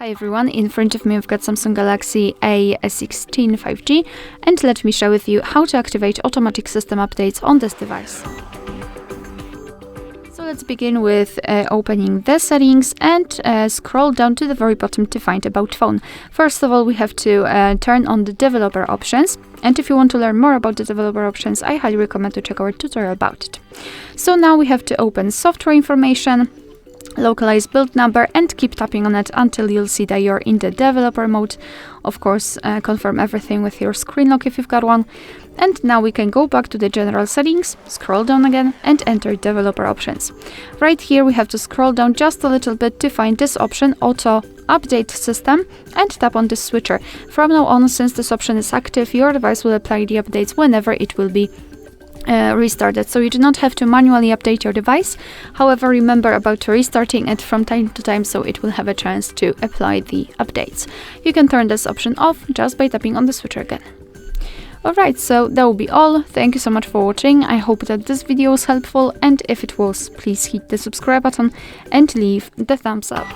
Hi everyone, in front of me I've got Samsung Galaxy A16 5G, and let me share with you how to activate automatic system updates on this device. So let's begin with opening the settings and scroll down to the very bottom to find About Phone. First of all, we have to turn on the developer options, and if you want to learn more about the developer options, I highly recommend to check our tutorial about it. So now we have to open software information, localize build number, and keep tapping on it until you'll see that you're in the developer mode. Of course, confirm everything with your screen lock if you've got one. And now we can go back to the general settings, scroll down again, and enter developer options. Right here we have to scroll down just a little bit to find this option, Auto Update System, and tap on this switcher. From now on, since this option is active, your device will apply the updates whenever it will be restarted, so you do not have to manually update your device. However, remember about restarting it from time to time so it will have a chance to apply the updates. You can turn this option off just by tapping on the switcher again. Alright, so that will be all. Thank you so much for watching. I hope that this video was helpful, and if it was, please hit the subscribe button and leave the thumbs up.